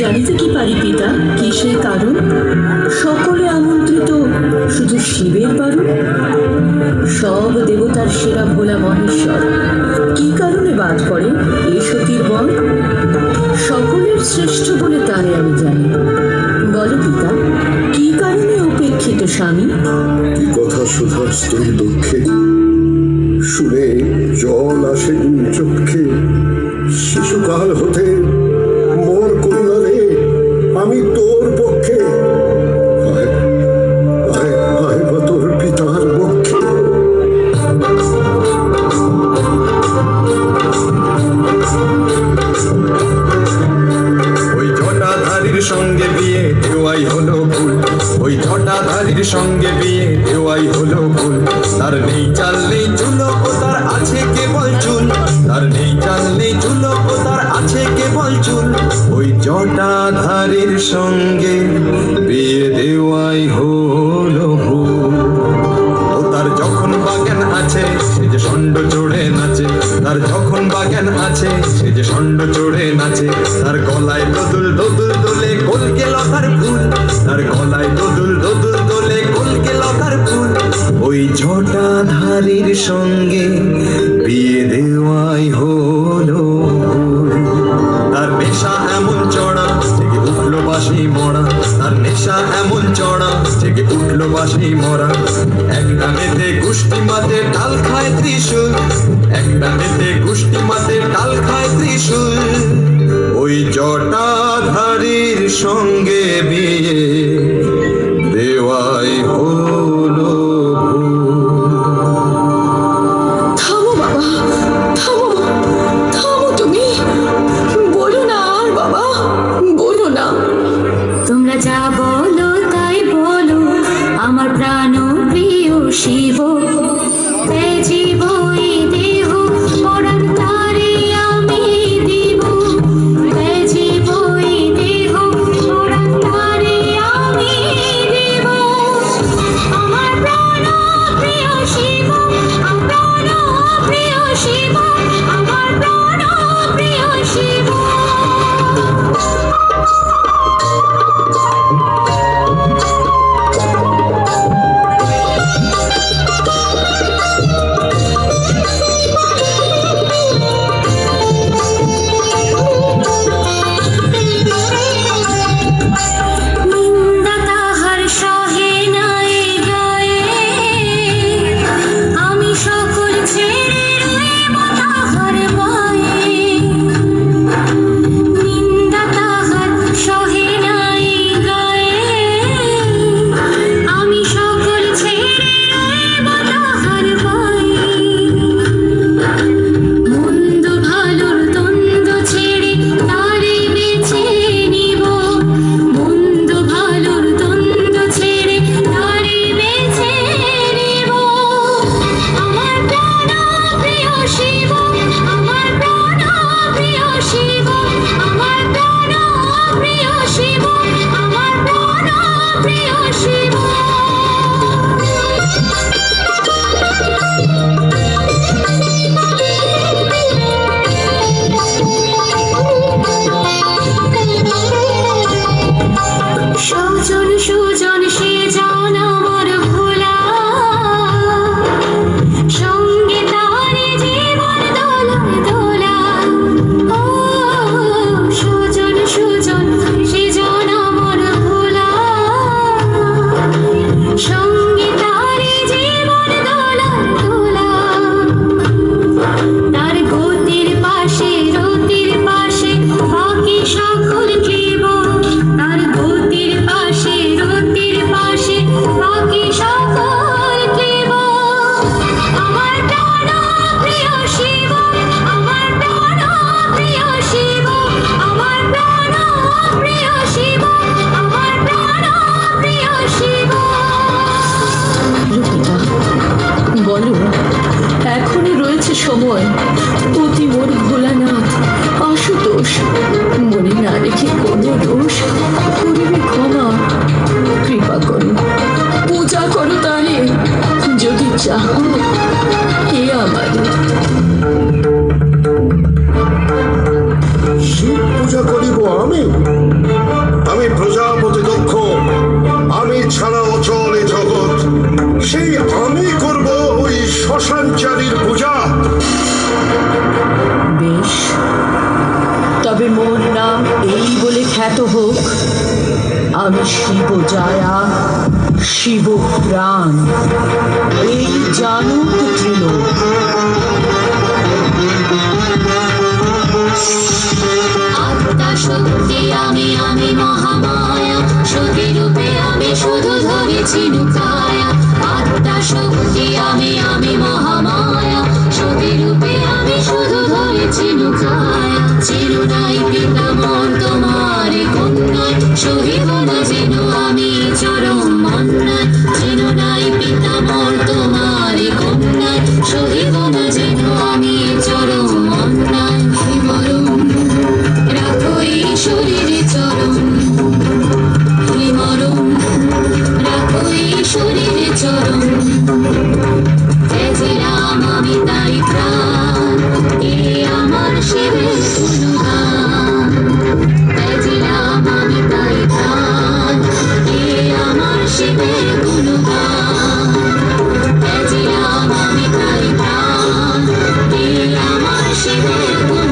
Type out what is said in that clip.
জানিতে কি পারি পিতা কি সেই কারণ? সকলে আমন্ত্রিত, শুধু শিবের বারণ। সব দেবতার সেরা ভোলা মহেশ্বর, কি কারণে বাদ পড়ে এ সতীর বর? সকলের শ্রেষ্ঠ বলে তারে আমি জানি। বলো পিতা, কি কারণে উপেক্ষিত স্বামী? কি কথা সুধার স্ত্রী দুঃখে, শুনে জল আসে চক্ষে। শিশুকাল হতে মোর কন্যারে আমি তোর পক্ষে, আয় আয় আয় বা তোর পিতার পক্ষে। ওই জটাধারীর সঙ্গে বিয়ে দেওয়াই হলো ভুল, ওই জটাধারীর সঙ্গে বিয়ে দেওয়াই হলো ভুল। তার নেই চাল নেই চুলো ও তার আছে কেবল চুল, তার নেই চাল নেই চুলো ও তার আছে কেবল চুল। ওই জটাধারীর সঙ্গে বিয়ে দেওয়াই হলো ভুল। ও তার যখন বাগান আছে সে যে ষণ্ড চড়ে নাচে, তার যখন বাগান আছে সে যে ষণ্ড চড়ে নাচে। তার গলায় দোদুল দোদুল দোলে কলকে লতার ফুল, তার গলায় দোদুল দোদুল দোলে কলকে লতার ফুল। ওই জটাধারীর সঙ্গে বিয়ে দেওয়াই হলো ভুল। তার নেশা এমন চড়া জেগে উঠলো বাঁশি মরা, তার নেশা এমন চড়া জেগে উঠলো বাঁশি মরা। একটা মেতে গুষ্টি মাতে ডাল খায় ত্রিশূল, একটা মেতে গুষ্টি মাতে ডাল খায় ত্রিশূল। ওই জটাধারীর সঙ্গে বিয়ে দেওয়াই হলো ভুল। থামো বাবা, থামো, থামো তুমি। বলো না আর বাবা, বলো না। তোমরা যা বলো তাই বলো, আমার প্রাণ প্রিয় শিব। জীব এই দেহ পরাণ তারে আমি দিব, জীব এই দেহ পরাণ তারে আমি দিব। আমার প্রাণ প্রিয় শিব, আমার প্রাণ প্রিয় শিব, আমার প্রাণ প্রিয় শিব। নিন্দা তাহার সহে নাই গায়ে, আমি সকল ছেড়ে রইব তাহার পায়ে। নিন্দা তাহার সহে নাই গায়ে, আমি সকল ছেড়ে রইব তাহার পায়ে। মন্দ ভালোর দ্বন্দ্ব ছেড়ে তারে বেছে নিব, মন্দ ভালোর দ্বন্দ্ব ছেড়ে তারে বেছে নিব। আমার প্রাণ প্রিয় শিব, আমার প্রাণ প্রিয় শিব, আমার প্রাণ প্রিয় শিব, আমার প্রাণ প্রিয় শিব। সুজন সুজন সে জন আমার ভোলা, সঙ্গে তারে জীবন দোলায় দোলা। ও সুজন সুজন সে জন আমার ভোলা, সঙ্গে তারে জীবন দোলায় দোলা। তার গতির পাশে রতির পাশে বাকি সকল কেব, তার গতির পাশে রতির পাশে বাকি সকল কেব। আমার প্রাণ প্রিয় শিব, আমার প্রাণ প্রিয় শিব, আমার প্রাণ প্রিয় শিব, আমার প্রাণ প্রিয় শিব। পিতা, বলো, এখনই রয়েছে সময়। অতি মোর ভোলানাথ আশুতোষ, মনে না রেখে কোনো দোষ করিবে ক্ষমা। কৃপা করো, পূজা করো তারে, যদি চাহো হে আমার। শিব পূজা করিব আমি? ছাড়া অচল এ জগৎ, সেই আমি করব ওই শ্মশানচারীর পূজা। বেশ, তবে মোর নাম এই বলে খ্যাত হোক, আমি শিব জায়া, শিব প্রাণ, এই জানুক ত্রিলোক। আত্মা শক্তি আমি, আমি মহামায়া, সতী রূপে আমি শুধু ধরেছি লুকায়া। আত্মা শক্তি আমি, আমি মহামায়া, সতী রূপে আমি শুধু ধরেছি লুকায়া। চিরনাই পিতামহ তোমার কন্যায়, সহিব না যেন আমি চরম অন্যায়। চিরনাই পিতামহ তোমার কন্যায়, সহিব না যেন আমি চরম অন্যায়। মরম রাখো এই শরীরে চরম, মরম রাখো এই শরীরে চরম। চেয়েছিলাম আমি তাই প্রাণ, এ আমার শিবের গুণগান। চেয়েছিলাম আমি তাই প্রাণ, এ আমার শিবের গুণগান। চেয়েছিলাম আমি তাই প্রাণ, এ আমার শিবের গুণগান।